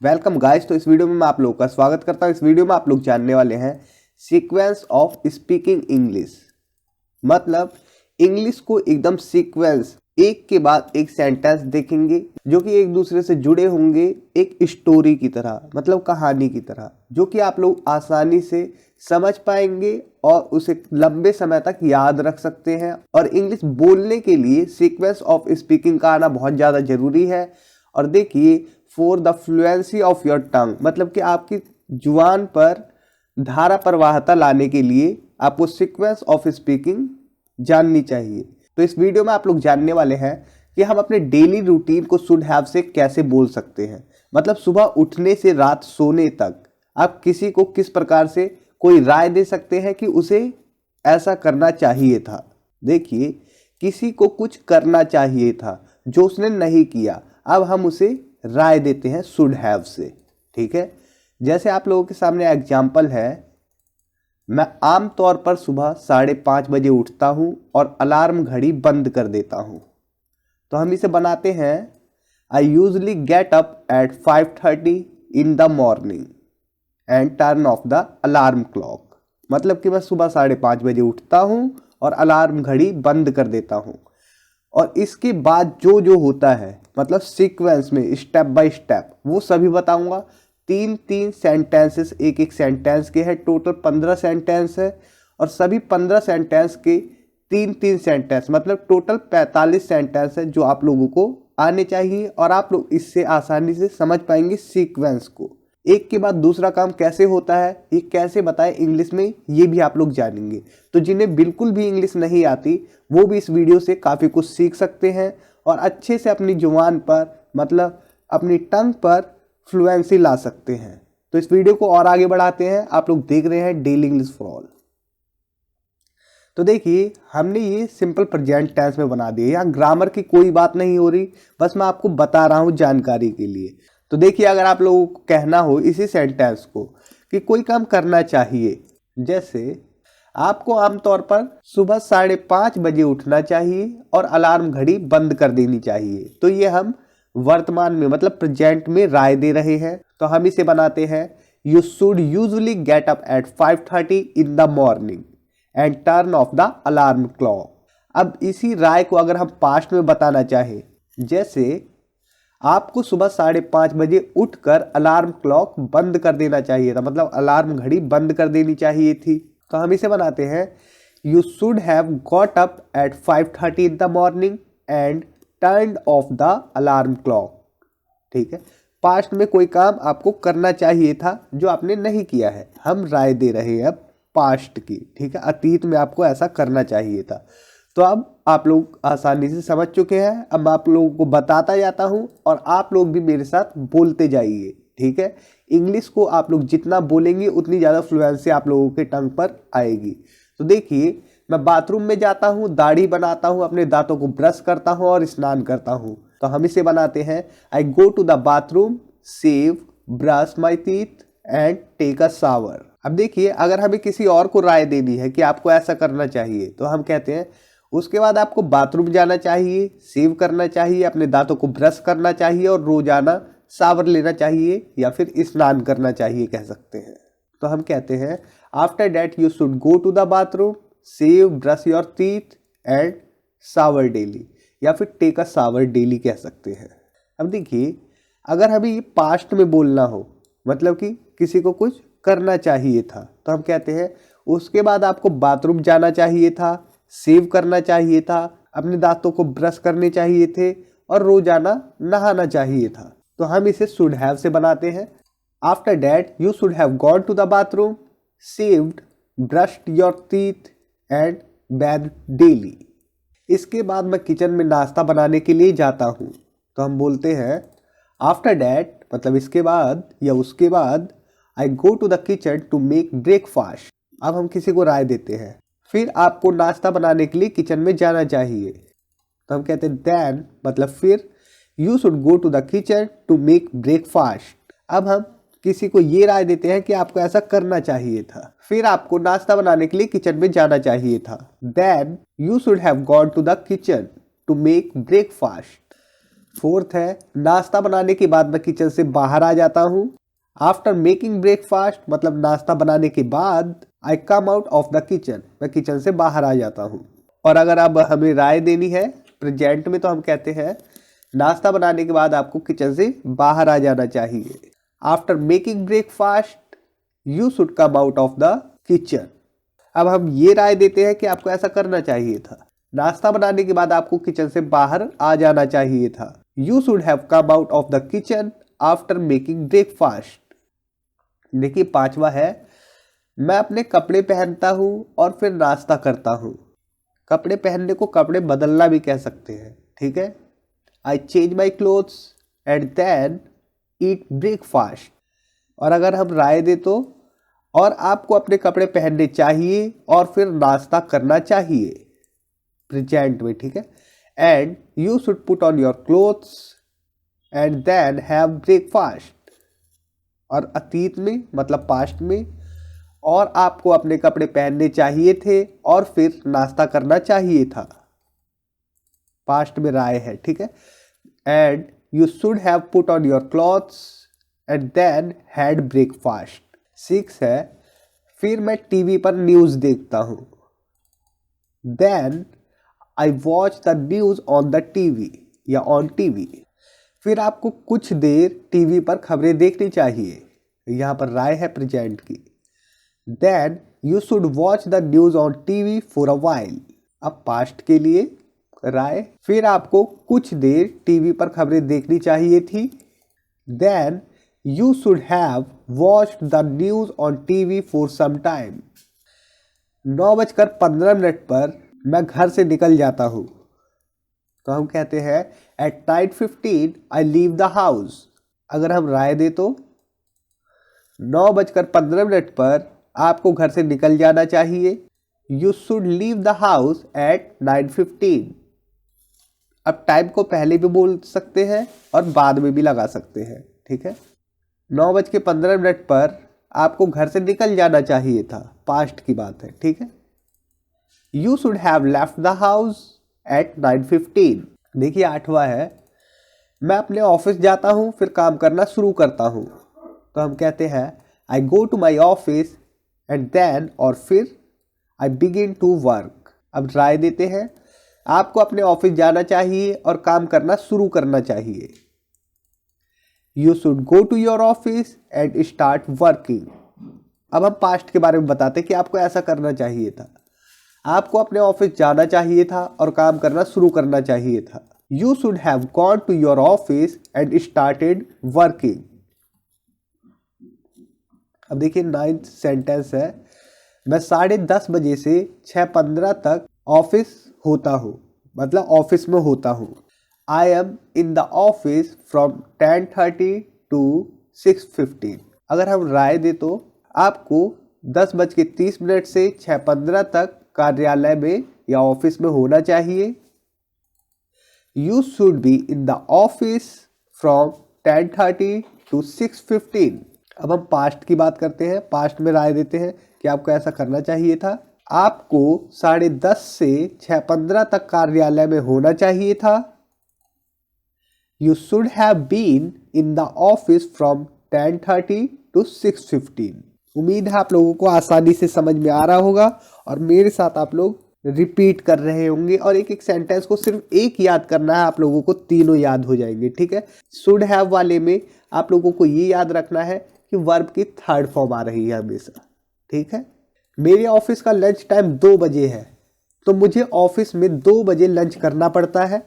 Welcome guys. तो इस video में मैं आप लोगों का स्वागत करता हूं। इस वीडियो में आप लोग जानने वाले हैं सीक्वेंस ऑफ स्पीकिंग इंग्लिश। मतलब इंग्लिश को एकदम सीक्वेंस, एक के बाद एक सेंटेंस देखेंगे जो कि एक दूसरे से जुड़े होंगे, एक स्टोरी की तरह, मतलब कहानी की तरह, जो कि आप लोग आसानी से समझ पाएंगे और उसे लंबे समय तक याद रख सकते हैं। और इंग्लिश बोलने के लिए सीक्वेंस ऑफ स्पीकिंग का आना बहुत ज़्यादा जरूरी है। और देखिए, for the fluency of your tongue, मतलब कि आपकी जुबान पर धारा प्रवाहता लाने के लिए आपको सीक्वेंस ऑफ स्पीकिंग जाननी चाहिए। तो इस वीडियो में आप लोग जानने वाले हैं कि हम अपने डेली रूटीन को शुड हैव से कैसे बोल सकते हैं। मतलब सुबह उठने से रात सोने तक आप किसी को किस प्रकार से कोई राय दे सकते हैं कि उसे ऐसा करना चाहिए था। देखिए, किसी को कुछ करना चाहिए था जो उसने नहीं किया, अब हम उसे राय देते हैं शुड हैव से। ठीक है, जैसे आप लोगों के सामने एग्जाम्पल है, मैं आमतौर पर सुबह 5:30 बजे उठता हूं और अलार्म घड़ी बंद कर देता हूं। तो हम इसे बनाते हैं, I usually get up at 5:30 in the morning and turn off the alarm clock. मतलब कि मैं सुबह 5:30 बजे उठता हूं और अलार्म घड़ी बंद कर देता हूं। और इसके बाद जो जो होता है, मतलब सीक्वेंस में स्टेप बाय स्टेप, वो सभी बताऊंगा। 3 सेंटेंसेस एक एक सेंटेंस के हैं, टोटल 15 सेंटेंस है। और सभी 15 सेंटेंस के 3 सेंटेंस, मतलब टोटल 45 सेंटेंस है जो आप लोगों को आने चाहिए। और आप लोग इससे आसानी से समझ पाएंगे सीक्वेंस को। एक के बाद दूसरा काम कैसे होता है, ये कैसे बताएं इंग्लिश में, ये भी आप लोग जानेंगे। तो जिन्हें बिल्कुल भी इंग्लिश नहीं आती वो भी इस वीडियो से काफ़ी कुछ सीख सकते हैं और अच्छे से अपनी जुबान पर, मतलब अपनी टंग पर फ्लुएंसी ला सकते हैं। तो इस वीडियो को और आगे बढ़ाते हैं। आप लोग देख रहे हैं डेली इंग्लिश फॉर ऑल। तो देखिए, हमने ये सिंपल प्रेजेंट टेंस में बना दिया। यहाँ ग्रामर की कोई बात नहीं हो रही, बस मैं आपको बता रहा हूँ जानकारी के लिए। तो देखिए, अगर आप लोगों को कहना हो इसी सेंटेंस को कि कोई काम करना चाहिए, जैसे आपको आमतौर पर सुबह 5:30 बजे उठना चाहिए और अलार्म घड़ी बंद कर देनी चाहिए। तो ये हम वर्तमान में, मतलब प्रेजेंट में राय दे रहे हैं। तो हम इसे बनाते हैं, you should usually get up at 5:30 in the morning and turn off the alarm clock. अब इसी राय को अगर हम पास्ट में बताना चाहें, जैसे आपको सुबह 5:30 बजे उठकर अलार्म क्लॉक बंद कर देना चाहिए था, मतलब अलार्म घड़ी बंद कर देनी चाहिए थी। तो हम इसे बनाते हैं, you should have got up at 5:30 in the morning and turn off the alarm clock. ठीक है, पास्ट में कोई काम आपको करना चाहिए था जो आपने नहीं किया है। हम राय दे रहे हैं अब पास्ट की। ठीक है, अतीत में आपको ऐसा करना चाहिए था। तो अब आप लोग आसानी से समझ चुके हैं। अब मैं आप लोगों को बताता जाता हूं और आप लोग भी मेरे साथ बोलते जाइए। ठीक है, इंग्लिश को आप लोग जितना बोलेंगे उतनी ज़्यादा फ्लुएंसी आप लोगों के टंग पर आएगी। तो देखिए, मैं बाथरूम में जाता हूँ, दाढ़ी बनाता हूँ, अपने दांतों को ब्रश करता हूँ और स्नान करता हूँ। तो हम इसे बनाते हैं, I go to the bathroom, shave, brush my teeth and take a shower. अब देखिए, अगर हमें किसी और को राय देनी है कि आपको ऐसा करना चाहिए, तो हम कहते हैं उसके बाद आपको बाथरूम जाना चाहिए, सेव करना चाहिए, अपने दांतों को ब्रश करना चाहिए और रोजाना शावर लेना चाहिए या फिर स्नान करना चाहिए कह सकते हैं। तो हम कहते हैं, after that you should go to the bathroom, shave, brush your teeth and shower daily, या फिर टेक अ शावर डेली कह सकते हैं। अब देखिए, अगर हमें ये पास्ट में बोलना हो, मतलब कि किसी को कुछ करना चाहिए था, तो हम कहते हैं उसके बाद आपको बाथरूम जाना चाहिए था, सेव करना चाहिए था, अपने दांतों को ब्रश करने चाहिए थे और रोजाना नहाना चाहिए था। तो हम इसे शुड हैव से बनाते हैं, after that you should have gone to the bathroom, shaved, brushed your teeth and bath daily. इसके बाद मैं किचन में नाश्ता बनाने के लिए जाता हूँ। तो हम बोलते हैं, आफ्टर दैट, मतलब इसके बाद या उसके बाद, I go to the kitchen to make breakfast. अब हम किसी को राय देते हैं, फिर आपको नाश्ता बनाने के लिए किचन में जाना चाहिए। तो हम कहते हैं देन, मतलब फिर, you should go to the kitchen to make breakfast. अब हम किसी को ये राय देते हैं कि आपको ऐसा करना चाहिए था, फिर आपको नाश्ता बनाने के लिए किचन में जाना चाहिए था। Then you should have gone to the kitchen to make breakfast. Fourth है नाश्ता बनाने के बाद मैं किचन से बाहर आ जाता हूँ। आफ्टर मेकिंग ब्रेकफास्ट मतलब नाश्ता बनाने के बाद I come out of the kitchen, मैं किचन से बाहर आ जाता हूँ। और अगर अब हमें राय देनी है प्रेजेंट में तो हम कहते हैं नाश्ता बनाने के बाद आपको किचन से बाहर आ जाना चाहिए। After making breakfast you should come out of the kitchen. अब हम ये राय देते हैं कि आपको ऐसा करना चाहिए था, नाश्ता बनाने के बाद आपको किचन से बाहर आ जाना चाहिए था। You should have come out of the kitchen after making breakfast. देखिए पांचवा है मैं अपने कपड़े पहनता हूँ और फिर नाश्ता करता हूँ। कपड़े पहनने को कपड़े बदलना भी कह सकते हैं, ठीक है। I change my clothes and then eat breakfast. और अगर हम राय दे तो और आपको अपने कपड़े पहनने चाहिए और फिर नाश्ता करना चाहिए प्रेजेंट में, ठीक है। And you should put on your clothes and then have breakfast. और अतीत में मतलब पास्ट में और आपको अपने कपड़े पहनने चाहिए थे और फिर नाश्ता करना चाहिए था, पास्ट में राय है, ठीक है। And you should have put on your clothes and then had breakfast. 6 है फिर मैं टीवी पर न्यूज़ देखता हूँ। Then I watch the news on the TV या ऑन टीवी। फिर आपको कुछ देर टीवी पर खबरें देखनी चाहिए, यहाँ पर राय है प्रेजेंट की। Then you should watch the news on TV for a while. अब पास्ट के लिए राय फिर आपको कुछ देर टीवी पर खबरें देखनी चाहिए थी। Then you should have watched the news on TV for some time. 9:15 पर मैं घर से निकल जाता हूँ, तो हम कहते हैं at 9:15 I leave the house. अगर हम राय दे तो 9:15 पर आपको घर से निकल जाना चाहिए। You should leave the house at 9:15। अब टाइम को पहले भी बोल सकते हैं और बाद में भी लगा सकते हैं, ठीक है। 9:15 पर आपको घर से निकल जाना चाहिए था, पास्ट की बात है, ठीक है। You should have left the house at 9:15। देखिए 8वां है मैं अपने ऑफिस जाता हूँ फिर काम करना शुरू करता हूँ, तो हम कहते हैं I go to my office and then और फिर आई बिगिन टू वर्क। अब राय देते हैं आपको अपने ऑफिस जाना चाहिए और काम करना शुरू करना चाहिए। You should go to your office and start working. अब हम पास्ट के बारे में बताते हैं कि आपको ऐसा करना चाहिए था, आपको अपने ऑफिस जाना चाहिए था और काम करना शुरू करना चाहिए था। You should have gone to your office and started working. अब देखिए 9th सेंटेंस है मैं 10:30 बजे से 6:15 तक ऑफिस होता हूँ, मतलब ऑफिस में होता हूँ। I am in the office from 10:30 to 6:15। अगर हम राय दे तो आपको 10:30 से 6:15 तक कार्यालय में या ऑफिस में होना चाहिए। You should be in the office from 10:30 to 6:15। अब हम पास्ट की बात करते हैं, पास्ट में राय देते हैं कि आपको ऐसा करना चाहिए था। आपको 10:30 से 6:15 तक कार्यालय में होना चाहिए था। You should have been in the office from 10:30 to 6:15। उम्मीद है आप लोगों को आसानी से समझ में आ रहा होगा और मेरे साथ आप लोग रिपीट कर रहे होंगे और एक एक सेंटेंस को सिर्फ एक याद करना है, आप लोगों को तीनों याद हो जाएंगे, ठीक है। शुड हैव वाले में आप लोगों को ये याद रखना है कि वर्ब की थर्ड फॉर्म आ रही है हमेशा, ठीक है। मेरे ऑफिस का लंच टाइम 2 बजे है, तो मुझे ऑफिस में 2 बजे लंच करना पड़ता है।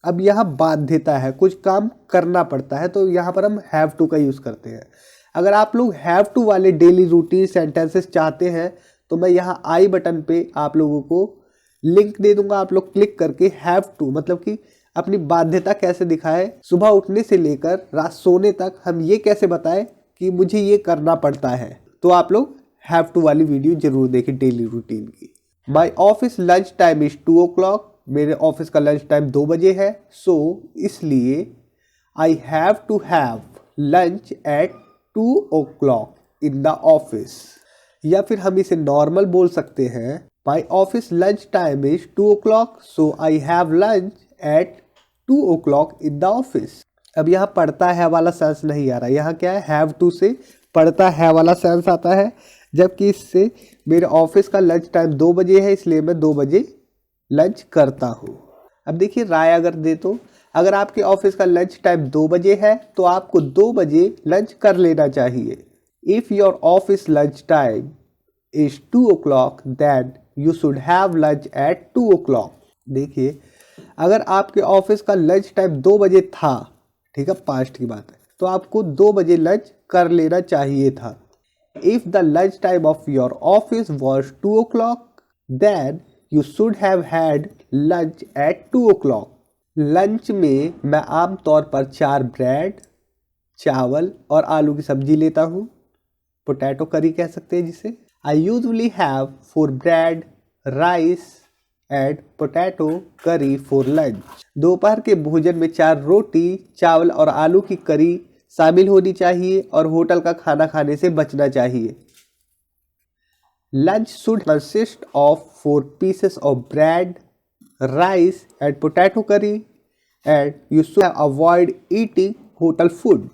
अब यहाँ बाध्यता है, कुछ काम करना पड़ता है, तो यहाँ पर हम हैव टू का यूज़ करते हैं। अगर आप लोग हैव टू वाले डेली रूटीन सेंटेंसेस चाहते हैं तो मैं यहाँ आई बटन पे आप लोगों को लिंक दे दूंगा, आप लोग क्लिक करके हैव टू मतलब कि अपनी बाध्यता कैसे दिखाए, सुबह उठने से लेकर रात सोने तक हम ये कैसे बताएं कि मुझे ये करना पड़ता है, तो आप लोग हैव टू वाली वीडियो जरूर देखें डेली रूटीन की। माई office lunch time is 2 o'clock। मेरे ऑफिस का लंच टाइम 2 बजे है, सो इसलिए I have to have lunch at 2 o'clock in the office. या फिर हम इसे नॉर्मल बोल सकते हैं my office lunch time is 2 o'clock, so I have lunch at 2 o'clock in the office। अब यहाँ पढ़ता है वाला सेंस नहीं आ रहा, यहाँ क्या है, हैव टू से पढ़ता है वाला सेंस आता है, जबकि इससे मेरे ऑफिस का लंच टाइम 2 बजे है, इसलिए मैं 2 बजे लंच करता हूँ। अब देखिए राय अगर दे तो, अगर आपके ऑफिस का लंच टाइम 2 बजे है तो आपको 2 बजे लंच कर लेना चाहिए। If your office lunch time is 2 o'clock then you should have lunch at 2 o'clock। देखिए अगर आपके ऑफिस का लंच टाइम 2 बजे था, ठीक है, पास्ट की बात है, तो आपको 2 बजे लंच कर लेना चाहिए था। If the lunch time of your office was 2 o'clock then you should have had lunch at 2 o'clock। Lunch में मैं आमतौर पर 4 ब्रेड, चावल और आलू की सब्जी लेता हूँ, पोटैटो करी कह सकते हैं जिसे। I usually have 4 bread, rice and potato करी फॉर लंच। दोपहर के भोजन में 4 रोटी, चावल और आलू की करी शामिल होनी चाहिए और होटल का खाना खाने से बचना चाहिए। Lunch should consist of 4 pieces of bread, rice and potato curry and you should avoid eating hotel food।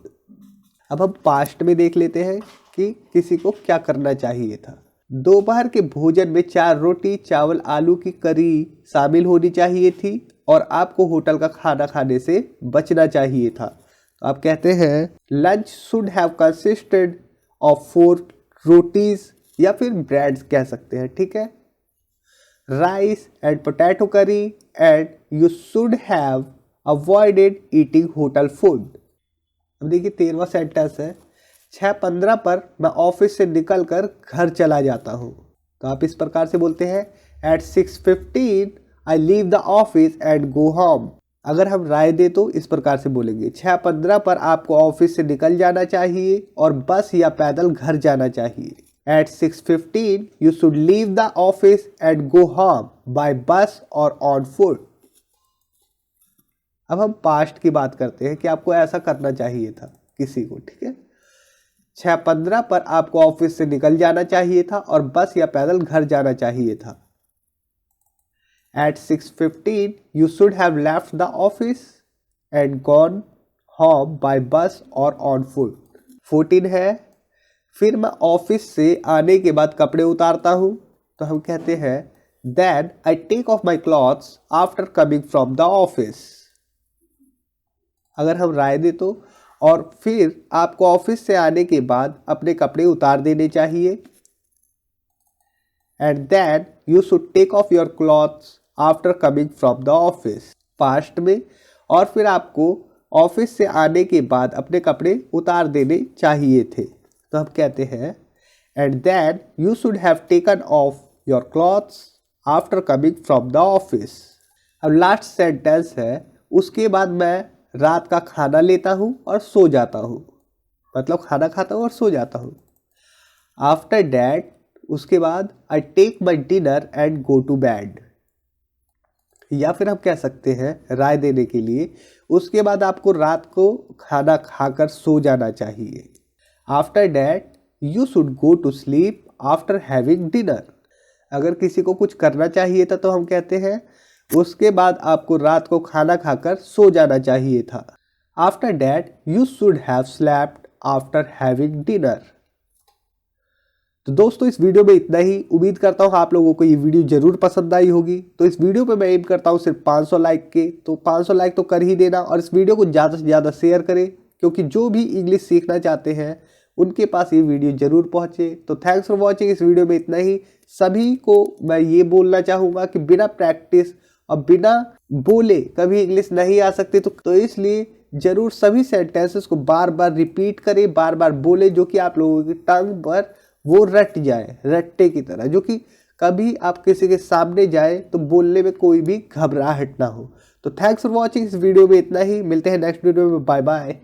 अब हम पास्ट में देख लेते हैं कि किसी को क्या करना चाहिए था। दोपहर के भोजन में 4 रोटी, चावल, आलू की करी शामिल होनी चाहिए थी और आपको होटल का खाना खाने से बचना चाहिए था। तो आप कहते हैं lunch should have consisted of 4 rotis या फिर ब्रेड्स कह सकते हैं, ठीक है, राइस एंड पोटैटो करी and you should have avoided eating hotel food. अब देखिए 13वां सेंटेंस है, 6:15 पर मैं ऑफिस से निकलकर घर चला जाता हूँ। तो आप इस प्रकार से बोलते हैं at 6:15 I leave the office and go home. अगर हम राय दे तो इस प्रकार से बोलेंगे 6:15 पर आपको ऑफिस से निकल जाना चाहिए और बस या पैदल घर जाना चाहिए। At 6:15 you should leave the office and go home by bus or on foot। अब हम पास्ट की बात करते हैं कि आपको ऐसा करना चाहिए था किसी को, ठीक है। 6:15 पर आपको ऑफिस से निकल जाना चाहिए था और बस या पैदल घर जाना चाहिए था। At 6:15 you should have left the office and gone home by bus or on foot। 14 है, फिर मैं ऑफिस से आने के बाद कपड़े उतारता हूँ। तो हम कहते हैं Then I take off my clothes after coming from the office। अगर हम राय दे तो, और फिर आपको ऑफिस से आने के बाद अपने कपड़े उतार देने चाहिए। And then you should take off your clothes after coming from the office। Past में, और फिर आपको ऑफिस से आने के बाद अपने कपड़े उतार देने चाहिए थे। तो हम कहते हैं and then you should have taken off your clothes after coming from the office। अब लास्ट सेंटेंस है, उसके बाद मैं रात का खाना लेता हूँ और सो जाता हूँ, मतलब खाना खाता हूँ और सो जाता हूँ। आफ्टर डैट, उसके बाद I take my dinner and go to bed. या फिर हम कह सकते हैं राय देने के लिए, उसके बाद आपको रात को खाना खाकर सो जाना चाहिए। After that you should go to sleep after having dinner. अगर किसी को कुछ करना चाहिए था तो हम कहते हैं उसके बाद आपको रात को खाना खाकर सो जाना चाहिए था। After that you should have slept after having dinner. तो दोस्तों इस वीडियो में इतना ही। उम्मीद करता हूँ आप लोगों को ये वीडियो जरूर पसंद आई होगी। तो इस वीडियो पे मैं एम करता हूँ सिर्फ 500 लाइक के, तो 500 लाइक तो कर ही देना और इस वीडियो को ज़्यादा से ज़्यादा शेयर करें, क्योंकि जो भी इंग्लिश सीखना चाहते हैं उनके पास ये वीडियो जरूर पहुँचे। तो थैंक्स फॉर वॉचिंग। इस वीडियो में इतना ही। सभी को मैं ये बोलना चाहूँगा कि बिना प्रैक्टिस और बिना बोले कभी इंग्लिश नहीं आ सकती, तो इसलिए ज़रूर सभी सेंटेंसेस को बार बार रिपीट करें, बार बार बोले, जो कि आप लोगों की टंग पर वो रट जाए, रट्टे की तरह, जो कि कभी आप किसी के सामने जाए तो बोलने में कोई भी घबराहट ना हो। तो थैंक्स फॉर वॉचिंग। इस वीडियो में इतना ही। मिलते हैं नेक्स्ट वीडियो में। Bye bye.